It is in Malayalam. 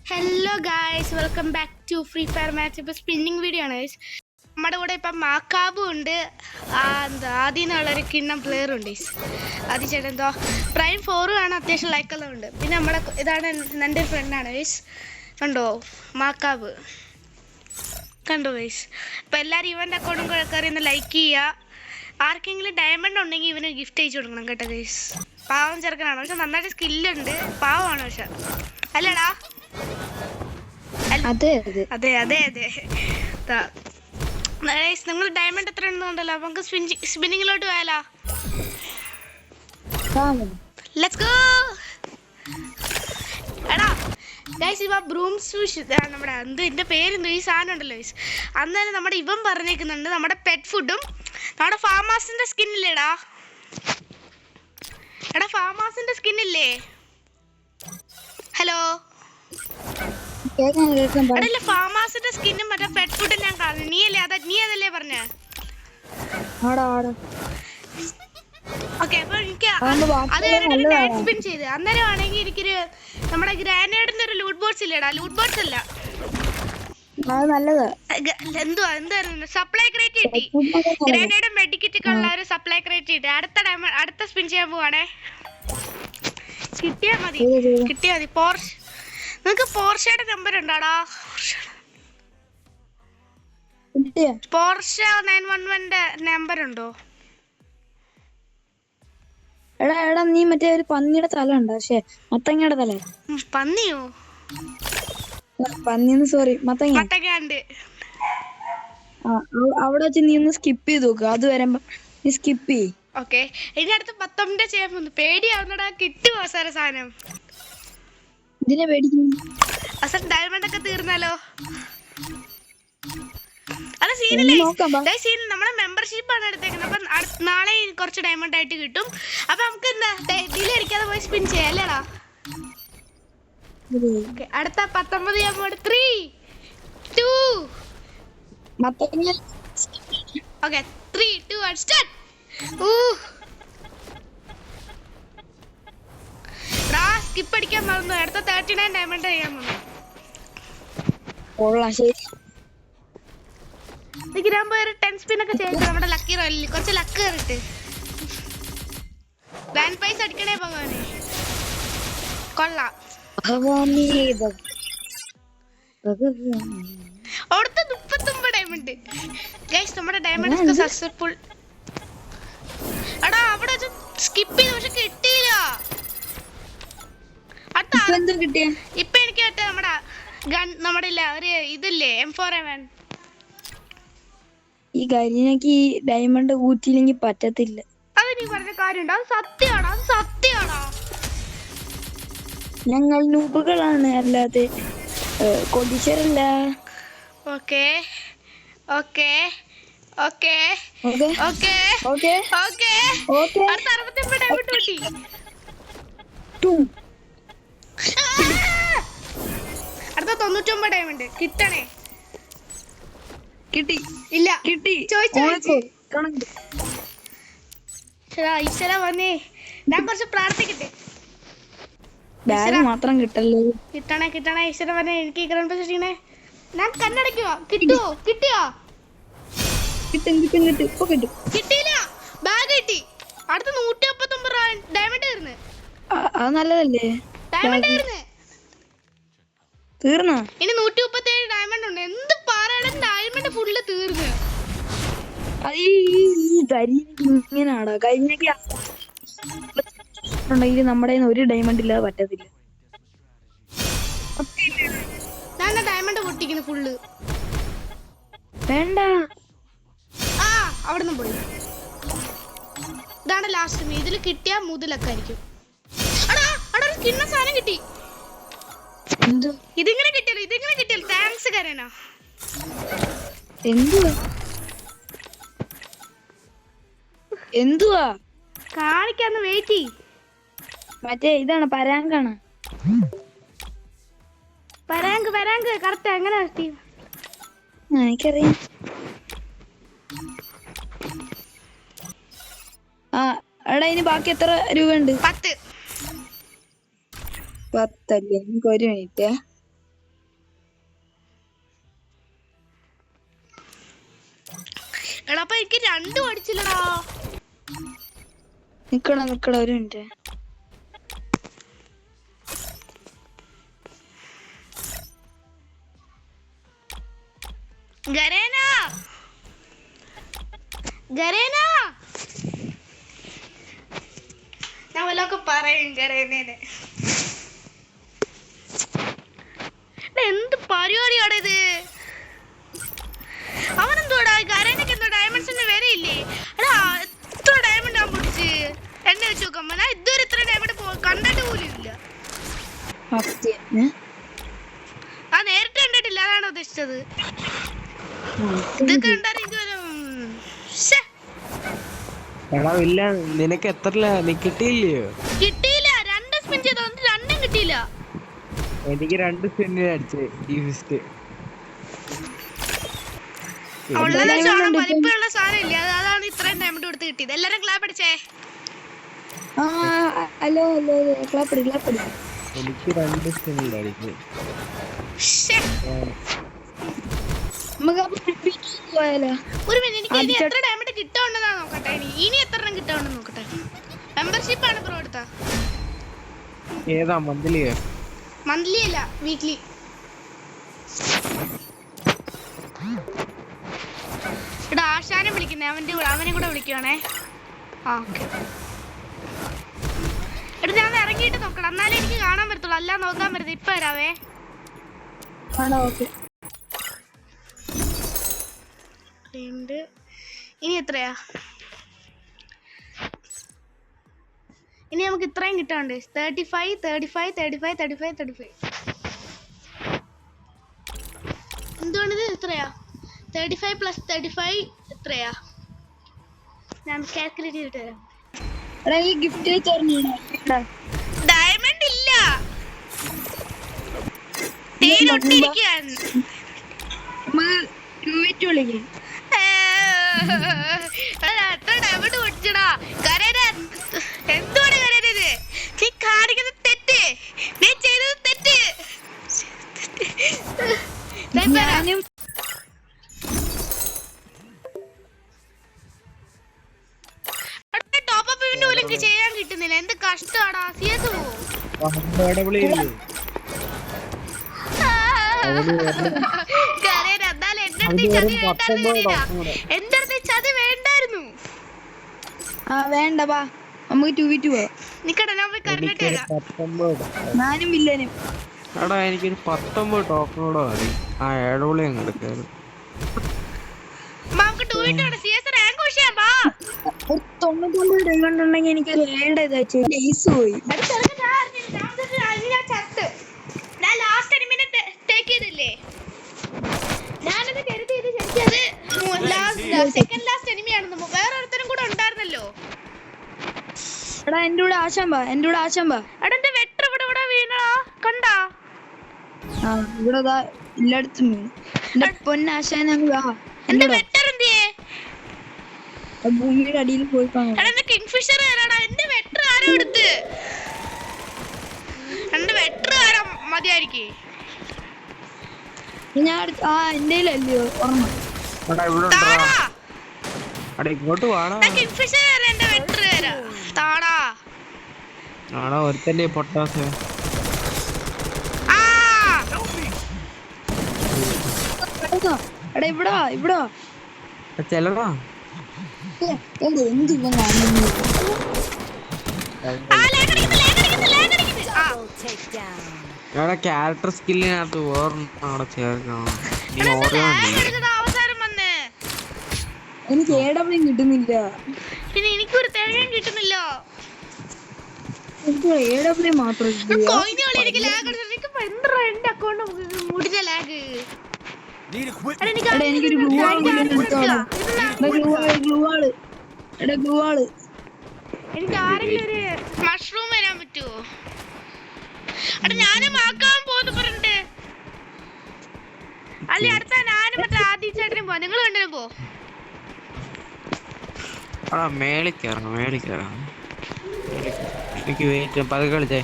Hello guys, welcome back to free fire match. ഇപ്പോൾ സ്പിന്നിങ് വീഡിയോ ആണ് ഗൈസ്. നമ്മുടെ കൂടെ ഇപ്പം മാക്കാബും ഉണ്ട്, ആദ്യം എന്നുള്ളൊരു കിണ്ണം പ്ലെയറും ഉണ്ട് ഗൈസ്. ആദ്യം ചേട്ടൻ എന്തോ പ്രൈം 4 ആണ്, അത്യാവശ്യം ലൈക്കെല്ലാം ഉണ്ട്. പിന്നെ നമ്മുടെ ഇതാണ് എൻ്റെ ഫ്രണ്ടാണ് ഗൈസ്, കണ്ടോ മാക്കാബ്, കണ്ടോ ഗൈസ്. അപ്പോൾ എല്ലാവരും ഇവൻ്റെ അക്കൗണ്ടും കയറി ഒന്ന് ലൈക്ക് ചെയ്യുക. ആർക്കെങ്കിലും ഡയമണ്ട് ഉണ്ടെങ്കിൽ ഇവന് ഗിഫ്റ്റ് അയച്ചു കൊടുക്കണം കേട്ടോ ഗൈസ്. പാവം ചെറുക്കനാണ്, പക്ഷെ നന്നായിട്ട് സ്കില്ലുണ്ട്, പാവമാണ് പക്ഷെ, അല്ലടാ? അതെ അതെ അതെ അതെ. നിങ്ങൾ ഡയമണ്ട് എത്ര ഉണ്ടെന്നുണ്ടല്ലോ, അപ്പൊ നമുക്ക് സ്പിന്നിങ്ങിലോട്ട് പോയാലോ? Let's go. എടാ ഗൈസ്, ഇവ ബ്രൂംസ് നമ്മുടെ എൻ്റെ പേരെന്തോ ഈ സാധനം ഉണ്ടല്ലോ ഗൈസ്, അന്നേരം നമ്മുടെ ഇവൻ പറഞ്ഞേക്കുന്നുണ്ട് നമ്മുടെ പെറ്റ് ഫുഡും നമ്മുടെ ഫാമാസിന്റെ സ്കിന്നില്ലേടാ. എടാ ഫാമാസിന്റെ സ്കിന്നില്ലേ? ഹലോ എടല്ലേ, ഫാമാസിന്റെ സ്കിന്നും മറ്റേ പെറ്റ് ഫുഡും ഞാൻ കാണുന്നു. നീ അതല്ലേ പറഞ്ഞേ? ഓക്കെ, അപ്പൊ എനിക്ക് അത് കഴിഞ്ഞിട്ട് നൈറ്റ് സ്പിൻ ചെയ്ത് അന്നേരം ആണെങ്കിൽ എനിക്കൊരു നമ്മുടെ ഗ്രാനേഡിന്റെ ഒരു ലൂട്ട് ബോക്സ് ഇല്ലേടാ, ലൂട്ട് ബോക്സ് അല്ല, എന്തായിരുന്നു സപ്ലൈ ക്രേറ്റ് കിട്ടി. ഗ്രാനേഡും മെഡിക്കിറ്റ് ഒക്കെ ഉള്ള ഒരു സപ്ലൈ ക്രേറ്റ് കിട്ടി. അടുത്ത സ്പിൻ ചെയ്യാൻ പോവാണേ. കിട്ടിയാ മതി. പോർഷ്, നിനക്ക് പോർഷയുടെ നമ്പർ ഉണ്ടാടാ? പോർഷ 911 നമ്പർ ഉണ്ടോ? എടാ നീ മറ്റേ ഒരു പന്നിയുടെ തല ഉണ്ടോ? പക്ഷേ മത്തങ്ങയുടെ തല. പന്നിയോ? പന്നിന്ന് സോറി, മത്തങ്ങ ഉണ്ട്. അവിടെ വെച്ച് നീ ഒന്ന് സ്കിപ്പ് ചെയ്ത് നോക്കുക, അത് വരുമ്പോ നീ സ്കിപ്പ് ചെയ്യ്. ഓക്കെ, ഇനി അടുത്ത് 19 ചെയ്യാൻ പോകുന്നു. പേടിയാവുന്നടാ, കിട്ടുമോ അവസാന സാധനം? ഇതിനെ പേടിക്കുന്നു. അവസാനം ഡയമണ്ട് ഒക്കെ തീർന്നാലോ? അത് സീനില്ലേ, നമ്മളെ മെമ്പർഷിപ്പ് ആണ് എടുത്തേക്കുന്നത്. അപ്പൊ നാളെ കുറച്ച് ഡയമണ്ട് ആയിട്ട് കിട്ടും. അപ്പൊ നമുക്ക് എന്താ ഡിലേ അടിക്കാതെ പോയി സ്പിൻ ചെയ്യാം അല്ലേടാ? അടുത്ത 19 ആകുമ്പോൾ 3 2 ഓക്കെ 3 2 1 സ്റ്റാർട്ട്. സ്കിപ്പ് അടിക്കാൻ മറന്നു. അടുത്ത 39 ഡയമണ്ട് ചെയ്യാൻ വന്നു. ഇതിനാകുമ്പോ ഒരു 10 സ്പിൻ ഒക്കെ ചെയ്ത് നമ്മുടെ ലക്കി റോയലിൽ കുറച്ച് ലക്ക് കയറിട്ട് ഗ്രാൻഡ് പ്രൈസ് അടിക്കണേ ഭഗവാനെ, കൊള്ളാം. അവിടുത്തെ 39 ഡയമണ്ട് ഗൈസ്, നമ്മുടെ ഡയമണ്ട് സക്സസ്ഫുൾ. എടാ അവിടെ സ്കിപ്പ് ചെയ്തു, പക്ഷെ കിട്ടിയില്ല. ഇപ്പൊ എനിക്ക് മറ്റേ നമ്മുടെ നമ്മുടെ ഒരു ഇതില്ലേ M4A1. ഈ കരിനക്ക് ഈ ഡയമണ്ട് കൂറ്റിയില്ലെങ്കിൽ പറ്റത്തില്ല. അത് നീ പറഞ്ഞ കാര്യമുണ്ട്, അത് സത്യമാണോ? അത് സത്യമാണോ? ഞങ്ങൾ നൂബുകളാണ്, അല്ലാതെ കൊടീശ്വരല്ല. Okay okay okay okay okay okay okay. അടുത്ത 69 ഡയമണ്ട് കിട്ടി. അടുത്ത 99 ഡയമണ്ട് കിട്ടണേ. കിട്ടി ഇല്ല, കിട്ടി. ഈശ്വര വന്നേ, ഞാൻ കുറച്ച് പ്രാർത്ഥിക്കട്ടെ. മാത്രം കിട്ടല്ലേ, കിട്ടണേ കിട്ടണേ. ഈശ്വര വന്നേ, എനിക്ക് ഈ ഗ്രൗണ്ട് പൊസിഷനെ ഞാൻ കണ്ണടയ്ക്കുവാ. കിട്ടുമോ? കിട്ടിയോ? കിട്ടിയില്ല, ബാഗ് കിട്ടി. അടുത്ത 159 ഡയമണ്ട് തീർന്ന്. അത് നല്ലതല്ലേ? ഡയമണ്ട് തീർന്ന ഇനി 137 ഡയമണ്ട് ഉണ്ട്. എന്ത് പറയണ, ഡയമണ്ട് ഫുള്ള് തീർന്ന്. ഇങ്ങനാടാ കഴിഞ്ഞ നമ്മുടെ ഒരു ഡയമണ്ട് ഇല്ലാതെ പറ്റത്തില്ല. ഞാൻ ഡയമണ്ട് പൊട്ടിക്കുന്നു ഫുള്ള്. വേണ്ട, അവിടുന്ന് പോയി. ഇതാണ് ലാസ്റ്റ്. ഇതിൽ കിട്ടിയാ മുതലൊക്കെ ആയിരിക്കും. കിണ്ണ സാധനം കിട്ടി. ഇതിങ്ങനെ കിട്ടിയല്ലോ. താങ്ക്സ് കരേന. എന്തുവാ കാണിക്കാന്ന് വെയിറ്റ് ചെയ്. മറ്റേ ഇതാണ് പരാങ്കാണ്. പരാങ്ക് കറക്റ്റ് എങ്ങനെ കിട്ടി? എനിക്കറിയാം. എടാ ഇനി ബാക്കി എത്ര രൂപ ഉണ്ട്? 10. 10 അല്ലേ? എനിക്ക് 1 മിനിറ്റ്. എടാ അപ്പൊ എനിക്ക് 2 അടിച്ചില്ലടാ. നിക്കടാ ഒരു മിനിറ്റ്. ഗരേന ഞാൻ വല്ലതൊക്കെ പറയും ഗരേനെ. എന്ത് പരിപാടിയാണ് ഇത്? അവനെന്തോടാ ഗരേനക്ക് എന്തോ ഡയമണ്ട്സിന്റെ വിലയില്ലേ? എടാ എത്ര ഡയമണ്ട് ഞാൻ പൊടിച്ച് എന്നെ വെച്ച് നോക്കുമ്പോ ഞാൻ ഇതുവരെ ഇത്ര ഡയമണ്ട് കണ്ടിട്ട് പോലും ഇല്ല. ആ നേരിട്ട് കണ്ടിട്ടില്ല, അതാണ് ഉദ്ദേശിച്ചത്. ഇതൊക്കെ കണ്ടാൽ നിനക്ക് എത്ര കിട്ടിയില്ലയോ? കിട്ടിയില്ല. 2 സ്പിൻ ചെയ്ത 2 കിട്ടിയില്ല. എനിക്ക് 2 സ്പിന്നിൽ അടിച്ച് ഈ ഫിസ്റ്റ്. വലിപ്പമുള്ള സാധനം ഇല്ല, അതാണ് ഇത്രയും ഡയമണ്ട് കൊടുത്ത് കിട്ടിയത്. എല്ലാരും ക്ലാപ്പ് അടിച്ചേ. ഹലോ ക്ലാപ്പടി. എനിക്ക് 2 സ്പിന്നിൽ അടിച്ച്. ഒരു മിനിറ്റ്, എനിക്ക് ഇനി എത്ര ഡയമണ്ട് കിട്ടാനുണ്ടെന്നാ നോക്കട്ടെ. ഇനി എത്ര എണ്ണം കിട്ടാനുണ്ടെന്ന് നോക്കട്ടെ. മെമ്പർഷിപ്പ് ആണ് ബ്രോ എടുത്ത. ഏതാ മന്ത്ലി അല്ല വീക്ക്ലി. എടാ ആശാനെ വിളിക്കുന്നേ, അവനെ കൂടെ വിളിക്കുവാണേ. ആ ഓക്കെ. എടാ ഞാൻ ഇറങ്ങിയിട്ട് നോക്കണം, എന്നാലേ എനിക്ക് കാണാൻ പറ്റത്തുള്ളൂ, അല്ല നോക്കാൻ പറ്റത്തില്ല. ഇപ്പൊ വരാവേ. ഇനി എത്രയാ? ഇനി നമുക്ക് ഇത്രയും കിട്ടാണ്ട്. 35 എന്തുകൊണ്ടിത് എത്രയാ? 35 + 35 എത്രയാ? ഞാൻ കാൽക്കുലേറ്റ് ചെയ്തിട്ട് തരാം. ഡയമണ്ട് ഇല്ല, തേയിലൊട്ടിരിക്കുകയാണ്. എത്ര ഡയമണ്ട് പൊടിച്ചടാ കരേന. എന്തുവാണ് കരേനത്? നീ കാണിക്കുന്നത് തെറ്റ്, നീ ചെയ്തത് തെറ്റ്. ടോപ്പ് അപ്പ് ഇവന്റ് പോലും ചെയ്യാൻ കിട്ടുന്നില്ല. എന്ത് കഷ്ടമാടാ. CS പോവും. ചതി വേണ്ടായിരുന്നു. വേണ്ട വാ നമുക്ക് 2v2 പോവാം. നിക്കട്ടെ ഞാൻ പോയി കറണ്ടിട്ട് വരാം. ഞാനും വില്ലനും. എടാ എനിക്കൊരു 19 ടോക്കണോടെ മതി. ആ ഏടോളി അങ്ങ് എടുക്കാറ്. നമുക്ക് 2v2 ആണ്. CS റാങ്ക് പുഷ് വാ. 99 ഡയമണ്ട് ഉണ്ടെങ്കിൽ എനിക്ക് വേണ്ട ഇതാച്ചു ലേസ് പോയി. ഞാൻ ലാസ്റ്റ് എനിമിനെ ടേക്ക് ചെയ്തില്ലേ? ഞാനത് കരുതി ഇത് ശരിക്കും സെക്കൻഡ് ലാസ്റ്റ് എനിമിയാണെന്ന്. വേറെ ഒരുത്തരും കൂടെ ഉണ്ടായിരുന്നല്ലോ. എടാ എന്റെ കൂടെ ആശാൻ വാ. എടാ എന്റെ വെട്ടർ ഇവിടെ വീണടാ, കണ്ടാ? ഇവിടെ എല്ലായിടത്തും വീണു. എന്റെ പൊന്നാശാൻ വാ. എന്റെ വെട്ടർ എന്തിയേ? ഭൂമിയുടെ അടിയിൽ പോയി കാണാം. എന്റെ കിങ്ഫിഷർ തരാടാ. എന്റെ വെട്ടർ ആരോ എടുത്ത്. എന്റെ വെട്ടർ ആരാ മതിയായിരിക്കേ. ഞാൻ എന്റെ അല്ലയോ ഓർമ്മ. ഇങ്ങോട്ട് വാടാ. കിങ്ഫിഷർ തരാം, എന്റെ വെട്ടർ തരാം. താടാ ആണോ ഒരുത്തല്ലേ പൊട്ടാസ്. എടാ ഇവിടെ വാ. ചെലവാ എന്ത് ക്യാരക്ടർ സ്കില്ലിനകത്ത് വേറെ ചേർക്കണം. അവസാനം വന്ന് എനിക്ക് AW കിട്ടുന്നില്ല. പിന്നെ എനിക്കൊരു തേങ്ങയും കിട്ടുന്നില്ല. എനിക്ക് AW മാത്രം. എന്റെ അക്കൗണ്ട് മുടിഞ്ഞ ലാഗ്. എനിക്കൊരു ഗ്ലൂ ആള്. എനിക്ക് ആരെങ്കിലും ഒരു മഷ്റൂം വരാൻ പറ്റുമോ? അടാ ഞാനും ആക്കാൻ പോകുന്നു പറഞ്ഞിട്ട്. അല്ലെ അടുത്ത ഞാനും മറ്റേ ആദ്യ ചേട്ടനും പോവാ. നിങ്ങൾ കണ്ടു പോ. മേളിക്കറ എനിക്ക് വെയിറ്റ് പതുക്കെ കളിച്ചേ.